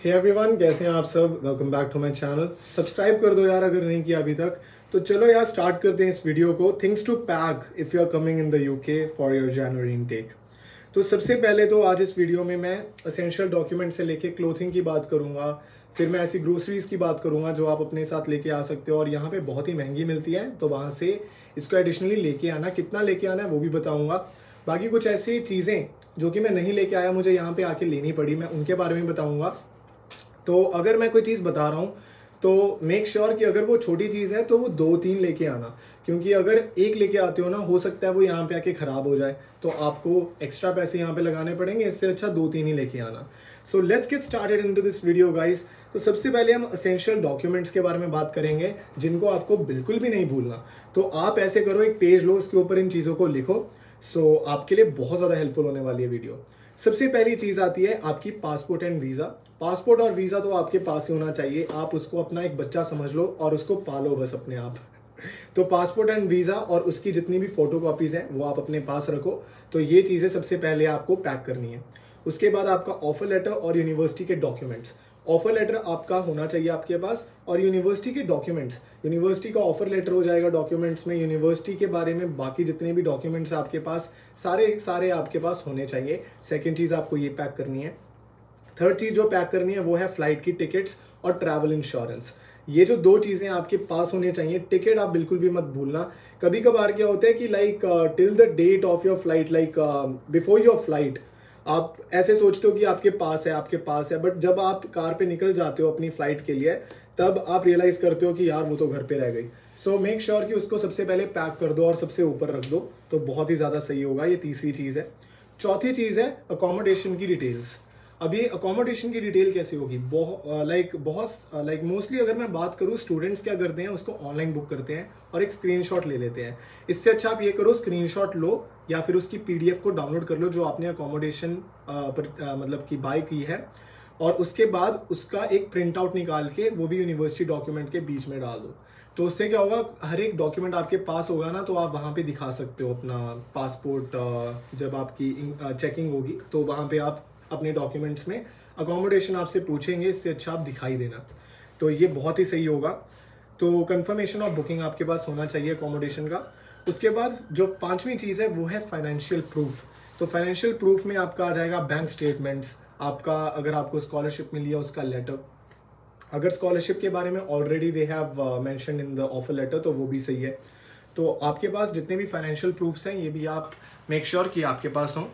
Hey everyone, कैसे हैं आप सब। Welcome back to my channel. Subscribe कर दो यार अगर नहीं किया अभी तक। तो चलो यार स्टार्ट करते हैं इस वीडियो को। Things to pack if you are coming in the UK for your January intake. तो सबसे पहले तो आज इस वीडियो में मैं असेंशियल डॉक्यूमेंट से लेके क्लोथिंग की बात करूंगा। फिर मैं ऐसी ग्रोसरीज की बात करूंगा जो आप अपने साथ लेके आ सकते हो और यहाँ पे बहुत ही महंगी मिलती है, तो वहाँ से इसको एडिशनली लेके आना, कितना लेके आना है वो भी बताऊंगा। बाकी कुछ ऐसी चीज़ें जो कि मैं नहीं लेके आया, मुझे यहाँ पे आके लेनी पड़ी, मैं उनके बारे में बताऊंगा। तो अगर मैं कोई चीज़ बता रहा हूँ तो मेक श्योर कि अगर वो छोटी चीज़ है तो वो 2-3 लेके आना, क्योंकि अगर एक लेके आते हो ना, हो सकता है वो यहाँ पे आके ख़राब हो जाए, तो आपको एक्स्ट्रा पैसे यहाँ पे लगाने पड़ेंगे। इससे अच्छा 2-3 ही लेके आना। So let's get started into this video guys. तो सबसे पहले हम असेंशियल डॉक्यूमेंट्स के बारे में बात करेंगे जिनको आपको बिल्कुल भी नहीं भूलना। तो आप ऐसे करो, एक पेज लो, उसके ऊपर इन चीज़ों को लिखो। सो आपके लिए बहुत ज़्यादा हेल्पफुल होने वाली है वीडियो। सबसे पहली चीज़ आती है आपकी पासपोर्ट एंड वीज़ा। पासपोर्ट और वीज़ा तो आपके पास ही होना चाहिए। आप उसको अपना एक बच्चा समझ लो और उसको पालो बस अपने आप। तो पासपोर्ट एंड वीज़ा और उसकी जितनी भी फ़ोटो कॉपीज़ हैं वो आप अपने पास रखो। तो ये चीज़ें सबसे पहले आपको पैक करनी है। उसके बाद आपका ऑफर लेटर और यूनिवर्सिटी के डॉक्यूमेंट्स। ऑफर लेटर आपका होना चाहिए आपके पास, और यूनिवर्सिटी के डॉक्यूमेंट्स, यूनिवर्सिटी का ऑफर लेटर हो जाएगा डॉक्यूमेंट्स में। यूनिवर्सिटी के बारे में बाकी जितने भी डॉक्यूमेंट्स आपके पास, सारे आपके पास होने चाहिए। सेकंड चीज़ आपको ये पैक करनी है। थर्ड चीज़ जो पैक करनी है वो है फ्लाइट की टिकट्स और ट्रैवल इंश्योरेंस। ये जो दो चीज़ें आपके पास होनी चाहिए। टिकट आप बिल्कुल भी मत भूलना। कभी कभार क्या होता है कि like till the date of your flight, like before your flight, आप ऐसे सोचते हो कि आपके पास है, बट जब आप कार पे निकल जाते हो अपनी फ्लाइट के लिए, तब आप रियलाइज़ करते हो कि यार वो तो घर पे रह गई। सो मेक श्योर कि उसको सबसे पहले पैक कर दो और सबसे ऊपर रख दो, तो बहुत ही ज़्यादा सही होगा। ये तीसरी चीज़ है। चौथी चीज़ है अकोमोडेशन की डिटेल्स। अभी अकोमोडेशन की डिटेल कैसी होगी, बहुत मोस्टली अगर मैं बात करूँ, स्टूडेंट्स क्या करते हैं, उसको ऑनलाइन बुक करते हैं और एक स्क्रीनशॉट ले लेते हैं। इससे अच्छा आप ये करो, स्क्रीनशॉट लो या फिर उसकी पीडीएफ को डाउनलोड कर लो जो आपने अकोमोडेशन मतलब की बाय की है, और उसके बाद उसका एक प्रिंट आउट निकाल के वो भी यूनिवर्सिटी डॉक्यूमेंट के बीच में डाल दो। तो उससे क्या होगा, हर एक डॉक्यूमेंट आपके पास होगा ना, तो आप वहाँ पे दिखा सकते हो अपना पासपोर्ट। जब आपकी चेकिंग होगी तो वहाँ पे आप अपने डॉक्यूमेंट्स में अकोमोडेशन आपसे पूछेंगे, इससे अच्छा आप दिखाई देना, तो ये बहुत ही सही होगा। तो कंफर्मेशन ऑफ बुकिंग आपके पास होना चाहिए अकोमोडेशन का। उसके बाद जो पांचवी चीज़ है वो है फाइनेंशियल प्रूफ। तो फाइनेंशियल प्रूफ में आपका आ जाएगा बैंक स्टेटमेंट्स, आपका अगर आपको स्कॉलरशिप मिली है उसका लेटर। अगर स्कॉलरशिप के बारे में already they have mention in the offer letter तो वो भी सही है। तो आपके पास जितने भी फाइनेंशियल प्रूफ्स हैं ये भी आप मेक श्योर कि आपके पास हों।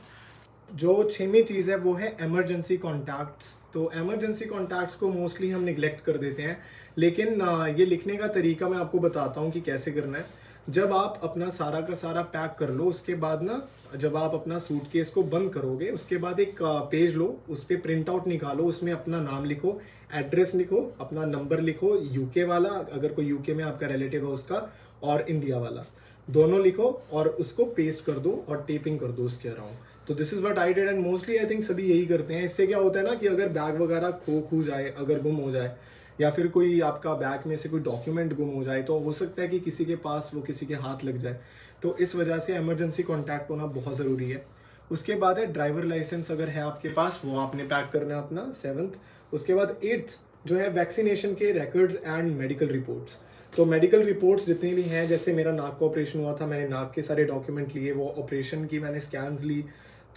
जो छवीं चीज़ है वो है एमरजेंसी कॉन्टैक्ट्स। तो एमरजेंसी कॉन्टैक्ट्स को मोस्टली हम निगलेक्ट कर देते हैं, लेकिन ये लिखने का तरीका मैं आपको बताता हूँ कि कैसे करना है। जब आप अपना सारा का सारा पैक कर लो, उसके बाद ना जब आप अपना सूटकेस को बंद करोगे, उसके बाद एक पेज लो, उस पर प्रिंट आउट निकालो, उसमें अपना नाम लिखो, एड्रेस लिखो, अपना नंबर लिखो, यूके वाला अगर कोई यूके में आपका रिलेटिव है उसका, और इंडिया वाला, दोनों लिखो और उसको पेस्ट कर दो और टेपिंग कर दो उसके अराउंड। तो this is what I did, and mostly I think सभी यही करते हैं। इससे क्या होता है ना कि अगर बैग वगैरह खो जाए, अगर गुम हो जाए, या फिर कोई आपका बैग में से कोई डॉक्यूमेंट गुम हो जाए, तो हो सकता है कि किसी के पास वो किसी के हाथ लग जाए। तो इस वजह से इमरजेंसी कॉन्टैक्ट होना बहुत ज़रूरी है। उसके बाद है ड्राइवर लाइसेंस, अगर है आपके पास वो आपने पैक करना है अपना, 7th। उसके बाद 8th जो है वैक्सीनेशन के रिकॉर्ड्स एंड मेडिकल रिपोर्ट्स। तो मेडिकल रिपोर्ट्स जितनी भी हैं, जैसे मेरा नाक का ऑपरेशन हुआ था, मैंने नाक के सारे डॉक्यूमेंट लिए, वो ऑपरेशन की मैंने स्कैन्स ली।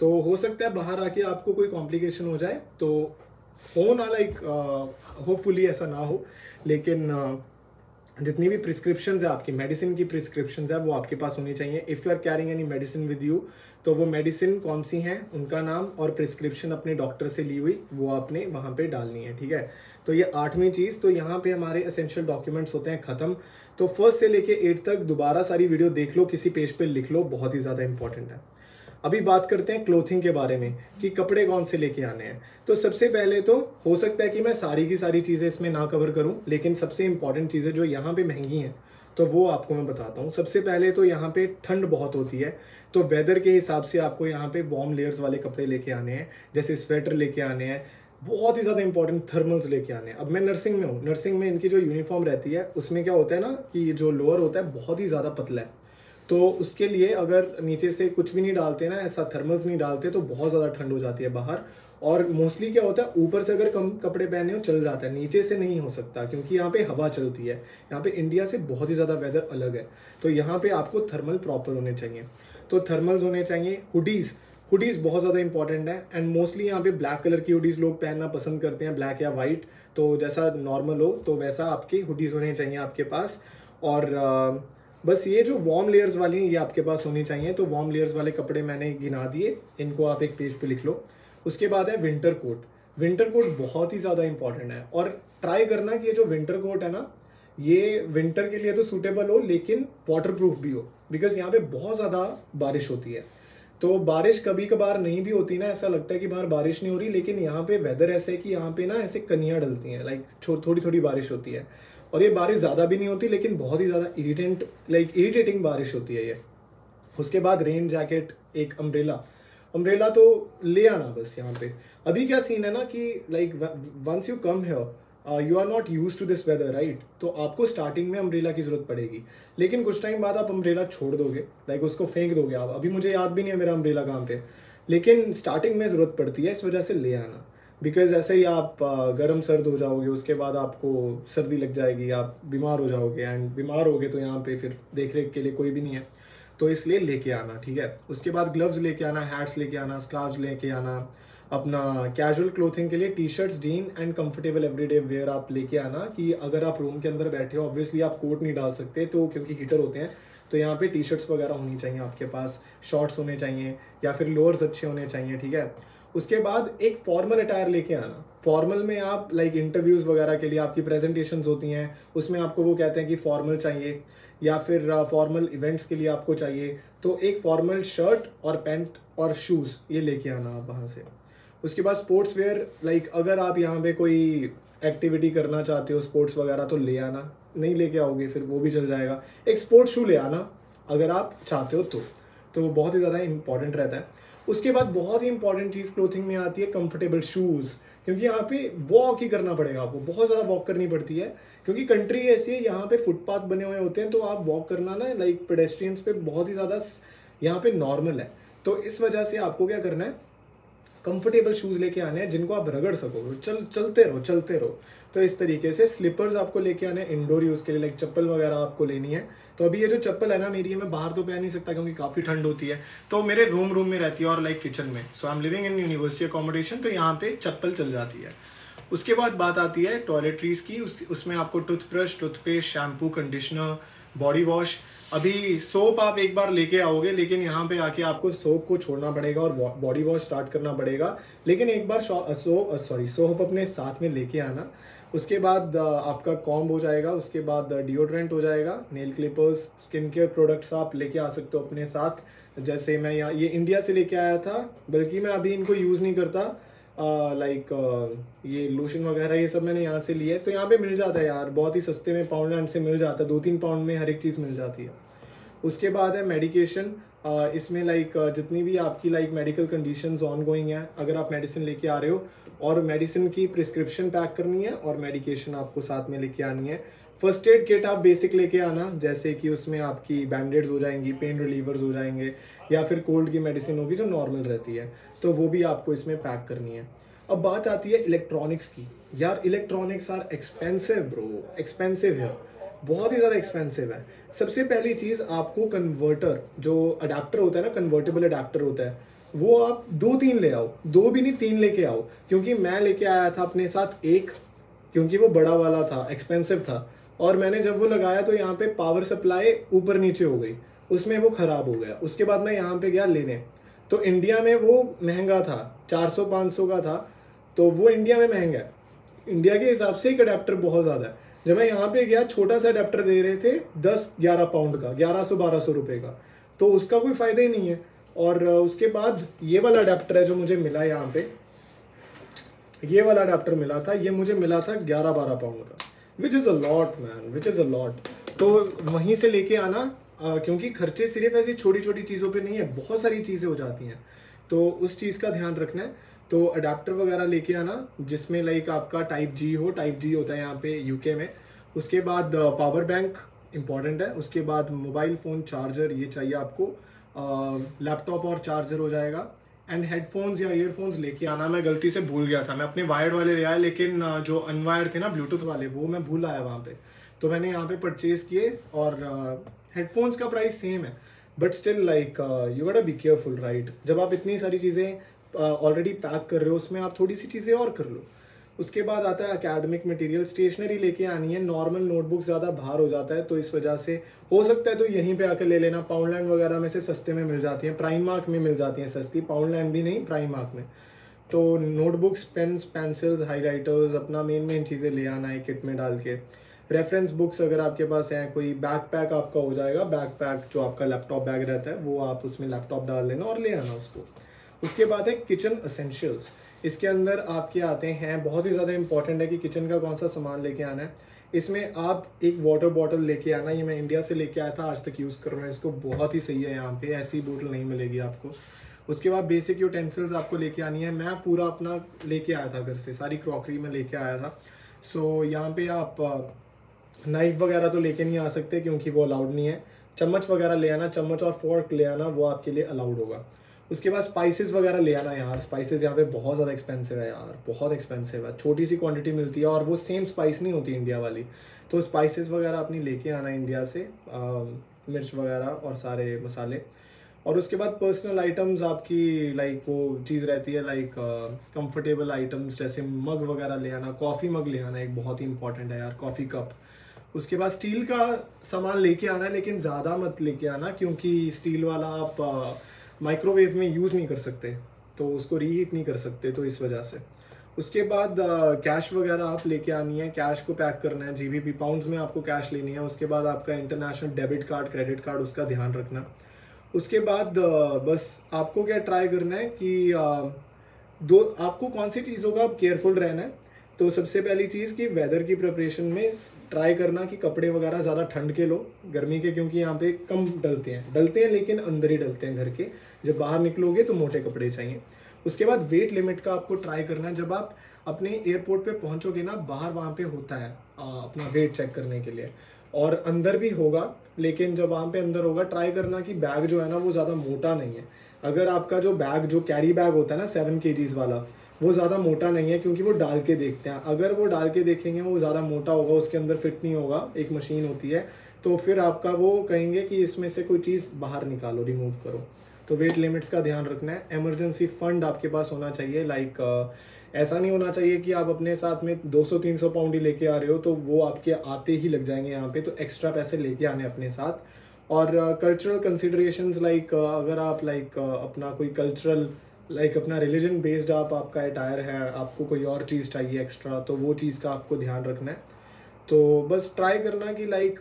तो हो सकता है बाहर आके आपको कोई कॉम्प्लिकेशन हो जाए, तो हो ना, लाइक होपफुली ऐसा ना हो, लेकिन जितनी भी प्रिस्क्रिप्शंस है आपकी, मेडिसिन की प्रिस्क्रिप्शंस है, वो आपके पास होनी चाहिए। If you are carrying any medicine with you, तो वो मेडिसिन कौन सी हैं, उनका नाम और प्रिस्क्रिप्शन अपने डॉक्टर से ली हुई वो आपने वहाँ पे डालनी है, ठीक है। तो ये 8वीं चीज़। तो यहाँ पे हमारे एसेंशियल डॉक्यूमेंट्स होते हैं ख़त्म। तो 1st से लेके 8 तक दोबारा सारी वीडियो देख लो, किसी पेज पे लिख लो, बहुत ही ज़्यादा इंपॉर्टेंट है। अभी बात करते हैं क्लोथिंग के बारे में कि कपड़े कौन से लेके आने हैं। तो सबसे पहले तो हो सकता है कि मैं सारी की सारी चीज़ें इसमें ना कवर करूं, लेकिन सबसे इंपॉर्टेंट चीज़ें जो यहाँ पे महंगी हैं तो वो आपको मैं बताता हूँ। सबसे पहले तो यहाँ पे ठंड बहुत होती है, तो वेदर के हिसाब से आपको यहाँ पे वार्म लेयर्स वाले कपड़े लेके आने हैं, जैसे स्वेटर लेके आने हैं, बहुत ही ज़्यादा इंपॉर्टेंट थर्मल्स लेके आने हैं। अब मैं नर्सिंग में हूँ, नर्सिंग में इनकी जो यूनिफॉर्म रहती है उसमें क्या होता है ना कि जो लोअर होता है बहुत ही ज़्यादा पतला है, तो उसके लिए अगर नीचे से कुछ भी नहीं डालते ना, ऐसा थर्मल्स नहीं डालते, तो बहुत ज़्यादा ठंड हो जाती है बाहर। और मोस्टली क्या होता है, ऊपर से अगर कम कपड़े पहने हो चल जाता है, नीचे से नहीं हो सकता क्योंकि यहाँ पे हवा चलती है। यहाँ पे इंडिया से बहुत ही ज़्यादा वेदर अलग है, तो यहाँ पे आपको थर्मल प्रॉपर होने चाहिए। तो थर्मल्स होने चाहिए। हुडीज़ बहुत ज़्यादा इंपॉर्टेंट है, एंड मोस्टली यहाँ पे ब्लैक कलर की हुडीज़ लोग पहनना पसंद करते हैं, ब्लैक या वाइट। तो जैसा नॉर्मल हो तो वैसा आपकी हुडीज़ होने चाहिए आपके पास। और बस ये जो वार्म लेयर्स वाली हैं ये आपके पास होनी चाहिए। तो वार्म लेयर्स वाले कपड़े मैंने गिना दिए, इनको आप एक पेज पे लिख लो। उसके बाद है विंटर कोट। विंटर कोट बहुत ही ज़्यादा इंपॉर्टेंट है, और ट्राई करना कि ये जो विंटर कोट है ना, ये विंटर के लिए तो सूटेबल हो लेकिन वाटर प्रूफ भी हो, बिकॉज यहाँ पे बहुत ज़्यादा बारिश होती है। तो बारिश कभी कभार नहीं भी होती ना, ऐसा लगता है कि बाहर बारिश नहीं हो रही, लेकिन यहाँ पे वेदर ऐसे है कि यहाँ पे ना ऐसे कनियाँ डलती हैं, लाइक थोड़ी थोड़ी बारिश होती है। और ये बारिश ज़्यादा भी नहीं होती लेकिन बहुत ही ज़्यादा इरिटेटिंग बारिश होती है ये। उसके बाद रेन जैकेट, एक अम्ब्रेला तो ले आना बस। यहाँ पे अभी क्या सीन है ना कि like once you come here you are not use to this weather, right. तो आपको स्टार्टिंग में अम्ब्रेला की ज़रूरत पड़ेगी, लेकिन कुछ टाइम बाद आप अम्ब्रेला छोड़ दोगे, लाइक उसको फेंक दोगे आप। अभी मुझे याद भी नहीं है मेरा अम्ब्रेला कहाँ पे, लेकिन स्टार्टिंग में ज़रूरत पड़ती है, इस वजह से ले आना। बिकॉज ऐसे ही आप गर्म सर्द हो जाओगे, उसके बाद आपको सर्दी लग जाएगी, आप बीमार हो जाओगे, एंड बीमार होगे तो यहाँ पे फिर देख रेख के लिए कोई भी नहीं है, तो इसलिए लेके आना, ठीक है। उसके बाद ग्लव्स लेके आना, हैट्स लेके आना, स्कार्फ लेके आना। अपना कैजुअल क्लोथिंग के लिए T shirts, gene and comfortable everyday where आप लेके आना, कि अगर आप रूम के अंदर बैठे हो, ऑब्वियसली आप कोट नहीं डाल सकते तो, क्योंकि हीटर होते हैं, तो यहाँ पे टी शर्ट्स वगैरह होनी चाहिए आपके पास, शॉर्ट्स होने चाहिए या फिर लोअर्स अच्छे होने चाहिए, ठीक है। उसके बाद एक फॉर्मल अटायर लेके आना। फॉर्मल में आप लाइक इंटरव्यूज़ वगैरह के लिए आपकी प्रेजेंटेशंस होती हैं, उसमें आपको वो कहते हैं कि फॉर्मल चाहिए, या फिर फॉर्मल इवेंट्स के लिए आपको चाहिए, तो एक फॉर्मल शर्ट और पैंट और शूज़ ये लेके आना आप वहाँ से। उसके बाद स्पोर्ट्स वेयर, लाइक अगर आप यहाँ पे कोई एक्टिविटी करना चाहते हो स्पोर्ट्स वगैरह तो ले आना, नहीं लेके आओगे फिर वो भी चल जाएगा। एक स्पोर्ट्स शू ले आना अगर आप चाहते हो तो बहुत ही ज़्यादा इंपॉर्टेंट रहता है। उसके बाद बहुत ही इंपॉर्टेंट चीज़ क्लोथिंग में आती है कंफर्टेबल शूज़, क्योंकि यहाँ पे वॉक ही करना पड़ेगा आपको, बहुत ज़्यादा वॉक करनी पड़ती है, क्योंकि कंट्री ऐसी है, यहाँ पे फुटपाथ बने हुए होते हैं, तो आप वॉक करना ना लाइक पेडेस्ट्रियंस पे बहुत ही ज़्यादा यहाँ पे नॉर्मल है। तो इस वजह से आपको क्या करना है, कंफर्टेबल शूज़ लेके आने हैं जिनको आप रगड़ सको, चलते रहो। तो इस तरीके से स्लीपर्स आपको लेके आने हैं इंडोर यूज़ के लिए, लाइक चप्पल वगैरह आपको लेनी है। तो अभी ये जो चप्पल है ना मेरी, है मैं बाहर तो पहन नहीं सकता क्योंकि काफ़ी ठंड होती है, तो मेरे रूम में रहती है और लाइक किचन में। So I am living in university accommodation, तो यहाँ पे चप्पल चल जाती है। उसके बाद बात आती है टॉयलेटरीज की। उसमें आपको toothbrush, toothpaste, shampoo, conditioner, body wash. अभी सोप आप एक बार लेके आओगे, लेकिन यहाँ पे आके आपको सोप को छोड़ना पड़ेगा और बॉडी वॉश स्टार्ट करना पड़ेगा, लेकिन एक बार सोप अपने साथ में लेके आना। उसके बाद आपका कॉम्ब हो जाएगा, उसके बाद डिओड्रेंट हो जाएगा, nail Clippers, skin care products आप लेके आ सकते हो अपने साथ। जैसे मैं यहाँ ये इंडिया से लेके आया था, बल्कि मैं अभी इनको यूज़ नहीं करता, ये लोशन वगैरह ये सब मैंने यहाँ से लिया है। तो यहाँ पे मिल जाता है यार, बहुत ही सस्ते में, पाउंड लैंड से मिल जाता है, 2-3 पाउंड में हर एक चीज़ मिल जाती है। उसके बाद है मेडिकेशन। इसमें लाइक जितनी भी आपकी लाइक मेडिकल कंडीशंस ऑनगोइंग है, अगर आप मेडिसिन लेके आ रहे हो, और मेडिसिन की प्रिस्क्रिप्शन पैक करनी है और मेडिकेशन आपको साथ में लेके आनी है। फर्स्ट एड किट आप बेसिक लेके आना, जैसे कि उसमें आपकी बैंडेड्स हो जाएंगी, पेन रिलीवर्स हो जाएंगे, या फिर कोल्ड की मेडिसिन होगी जो नॉर्मल रहती है, तो वो भी आपको इसमें पैक करनी है। अब बात आती है इलेक्ट्रॉनिक्स की। यार electronics are expensive bro, expensive है, बहुत ही ज़्यादा एक्सपेंसिव है। सबसे पहली चीज़, आपको कन्वर्टर, जो अडेप्टर होता है ना, कन्वर्टेबल अडेप्टर होता है, वो आप 2-3 ले आओ, 2 भी नहीं 3 लेके आओ, क्योंकि मैं लेके आया था अपने साथ एक, क्योंकि वो बड़ा वाला था, एक्सपेंसिव था, और मैंने जब वो लगाया तो यहाँ पे पावर सप्लाई ऊपर नीचे हो गई, उसमें वो ख़राब हो गया। उसके बाद मैं यहाँ पे गया लेने, तो इंडिया में वो महंगा था, 400-500 का था, तो वो इंडिया में महंगा है, इंडिया के हिसाब से एक अडेप्टर बहुत ज़्यादा है। जब मैं यहाँ पे गया, छोटा सा अडेप्टर दे रहे थे 10-11 पाउंड का, 1100-1200 रुपये का, तो उसका कोई फ़ायदा ही नहीं है। और उसके बाद ये वाला अडेप्टर है जो मुझे मिला यहाँ पे, ये वाला अडेप्टर मिला था, ये मुझे मिला था 11-12 पाउंड का, which is a lot man, which is a lot. तो वहीं से लेके आना, क्योंकि खर्चे सिर्फ ऐसी छोटी छोटी चीज़ों पे नहीं है, बहुत सारी चीज़ें हो जाती हैं, तो उस चीज़ का ध्यान रखना है। तो अडेप्टर वगैरह लेके आना जिसमें लाइक आपका टाइप जी हो, टाइप जी होता है यहाँ पे यूके में। उसके बाद पावर बैंक इम्पॉर्टेंट है। उसके बाद मोबाइल फ़ोन चार्जर ये चाहिए आपको, लैपटॉप और चार्जर हो जाएगा। एंड हेडफोन्स या ईयरफोन्स लेके आना, मैं गलती से भूल गया था, मैं अपने वायर्ड वाले ले आया, लेकिन जो अनवायर्ड थे ना ब्लूटूथ वाले वो मैं भूल आया वहाँ पे, तो मैंने यहाँ पे परचेज़ किए। और हेडफोन्स का प्राइस सेम है, बट स्टिल लाइक यू गोटा बी केयरफुल राइट। जब आप इतनी सारी चीज़ें ऑलरेडी पैक कर रहे हो, उसमें आप थोड़ी सी चीज़ें और कर लो। उसके बाद आता है एकेडमिक मटेरियल, स्टेशनरी लेके आनी है। नॉर्मल नोटबुक ज़्यादा बाहर हो जाता है, तो इस वजह से हो सकता है तो यहीं पे आकर ले लेना। पाउंडलैंड वगैरह में से सस्ते में मिल जाती हैं, प्राइम मार्क में मिल जाती हैं सस्ती, पाउंडलैंड भी नहीं प्राइम मार्क में। तो नोटबुक्स, पेन्स, पेंसिल्स, हाईलाइटर्स, अपना मेन चीज़ें ले आना है किट में डाल के। रेफरेंस बुक्स अगर आपके पास हैं, कोई बैकपैक आपका हो जाएगा, बैकपैक जो आपका लैपटॉप बैग रहता है वो आप उसमें लैपटॉप डाल लेना और ले आना उसको। उसके बाद है किचन एसेंशियल्स। इसके अंदर आपके आते हैं, बहुत ही ज़्यादा इंपॉर्टेंट है कि किचन का कौन सा सामान लेके आना है। इसमें आप एक वाटर बॉटल लेके आना, ये मैं इंडिया से लेके आया था, आज तक यूज़ कर रहा हूँ इसको, बहुत ही सही है। यहाँ पे ऐसी बोतल नहीं मिलेगी आपको। उसके बाद बेसिक यूटेंसिल्स आपको लेके आनी है। मैं पूरा अपना लेके आया था घर से, सारी क्रॉकरी में लेके आया था। सो यहाँ पे आप नाइफ वगैरह तो लेके नहीं आ सकते क्योंकि वो अलाउड नहीं है। चम्मच वगैरह ले आना, चम्मच और फोर्क ले आना, वो आपके लिए अलाउड होगा। उसके बाद स्पाइसेस वगैरह ले आना यार, स्पाइसेस यहाँ पे बहुत ज़्यादा एक्सपेंसिव है यार, बहुत एक्सपेंसिव है। छोटी सी क्वांटिटी मिलती है और वो सेम स्पाइस नहीं होती इंडिया वाली। तो स्पाइसेस वगैरह अपनी लेके आना इंडिया से, मिर्च वगैरह और सारे मसाले। और उसके बाद पर्सनल आइटम्स आपकी लाइक वो चीज़ रहती है लाइक कंफर्टेबल आइटम्स, जैसे मग वगैरह ले आना। कॉफ़ी मग ले आना, एक बहुत ही इंपॉर्टेंट है यार, कॉफ़ी कप। उसके बाद स्टील का सामान लेके आना है, लेकिन ज़्यादा मत लेके आना क्योंकि स्टील वाला आप माइक्रोवेव में यूज़ नहीं कर सकते, तो उसको रीहीट नहीं कर सकते, तो इस वजह से। उसके बाद कैश वगैरह आप लेके आनी है, कैश को पैक करना है, जीबीपी पाउंड्स में आपको कैश लेनी है। उसके बाद आपका international debit card, credit card, उसका ध्यान रखना। उसके बाद बस आपको क्या ट्राई करना है कि आपको कौन सी चीज़ों का आप केयरफुल रहना है। तो सबसे पहली चीज़ कि वेदर की प्रिपरेशन में ट्राई करना कि कपड़े वगैरह ज़्यादा ठंड के लो, गर्मी के, क्योंकि यहाँ पे कम डलते हैं लेकिन अंदर ही डलते हैं घर के। जब बाहर निकलोगे तो मोटे कपड़े चाहिए। उसके बाद वेट लिमिट का आपको ट्राई करना है। जब आप अपने एयरपोर्ट पे पहुँचोगे ना, बाहर वहाँ पे होता है अपना वेट चेक करने के लिए, और अंदर भी होगा, लेकिन जब वहाँ पे अंदर होगा ट्राई करना कि बैग जो है ना वो ज़्यादा मोटा नहीं है। अगर आपका जो बैग, जो कैरी बैग होता है ना 7 kgs वाला, वो ज़्यादा मोटा नहीं है, क्योंकि वो डाल के देखते हैं। अगर वो डाल के देखेंगे वो ज़्यादा मोटा होगा, उसके अंदर फिट नहीं होगा, एक मशीन होती है, तो फिर आपका वो कहेंगे कि इसमें से कोई चीज़ बाहर निकालो, रिमूव करो। तो वेट लिमिट्स का ध्यान रखना है। इमरजेंसी फंड आपके पास होना चाहिए, लाइक ऐसा नहीं होना चाहिए कि आप अपने साथ में 200-300 पाउंड ही लेके आ रहे हो, तो वो आपके आते ही लग जाएंगे यहाँ पे, तो एक्स्ट्रा पैसे लेके आने अपने साथ। और कल्चरल कंसिडरेशंस, लाइक अगर आप लाइक अपना कोई कल्चरल, लाइक अपना रिलीजन बेस्ड आपका अटायर है, आपको कोई और चीज़ चाहिए एक्स्ट्रा, तो वो चीज़ का आपको ध्यान रखना है। तो बस ट्राई करना कि लाइक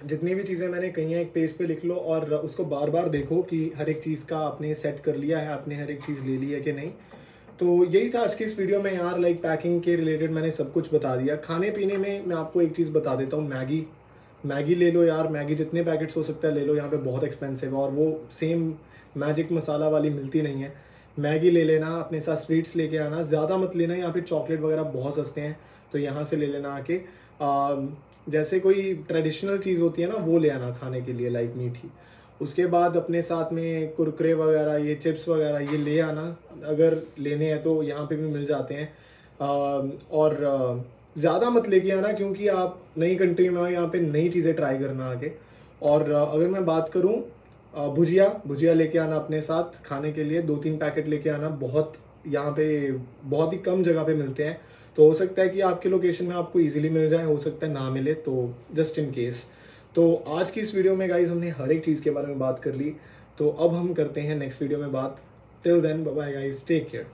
जितनी भी चीज़ें मैंने कही हैं एक पेज पे लिख लो और उसको बार बार देखो कि हर एक चीज़ का आपने सेट कर लिया है, आपने हर एक चीज़ ले ली है कि नहीं। तो यही था आज की इस वीडियो में यार, लाइक पैकिंग के रिलेटेड मैंने सब कुछ बता दिया। खाने पीने में मैं आपको एक चीज़ बता देता हूँ, मैगी ले लो यार, मैगी जितने पैकेट्स हो सकता है ले लो, यहाँ पे बहुत एक्सपेंसिव है और वो सेम मैजिक मसाला वाली मिलती नहीं है। मैगी ले लेना, अपने साथ स्वीट्स लेके आना, ज़्यादा मत लेना, यहाँ पे चॉकलेट वगैरह बहुत सस्ते हैं, तो यहाँ से ले लेना आके। जैसे कोई ट्रेडिशनल चीज़ होती है ना, वो ले आना खाने के लिए, लाइक मीठी। उसके बाद अपने साथ में कुरकुरे वगैरह, ये चिप्स वगैरह ये ले आना, अगर लेने हैं तो यहाँ पे भी मिल जाते हैं। और ज़्यादा मत लेके आना क्योंकि आप नई कंट्री में हो, यहाँ पे नई चीज़ें ट्राई करना आगे। और अगर मैं बात करूँ, भुजिया लेके आना अपने साथ खाने के लिए, 2-3 पैकेट लेके आना। बहुत यहाँ पे बहुत ही कम जगह पे मिलते हैं, तो हो सकता है कि आपके लोकेशन में आपको इजीली मिल जाए, हो सकता है ना मिले, तो जस्ट इन केस। तो आज की इस वीडियो में गाइज हमने हर एक चीज़ के बारे में बात कर ली, तो अब हम करते हैं नेक्स्ट वीडियो में बात। Till then bye bye guys, take care.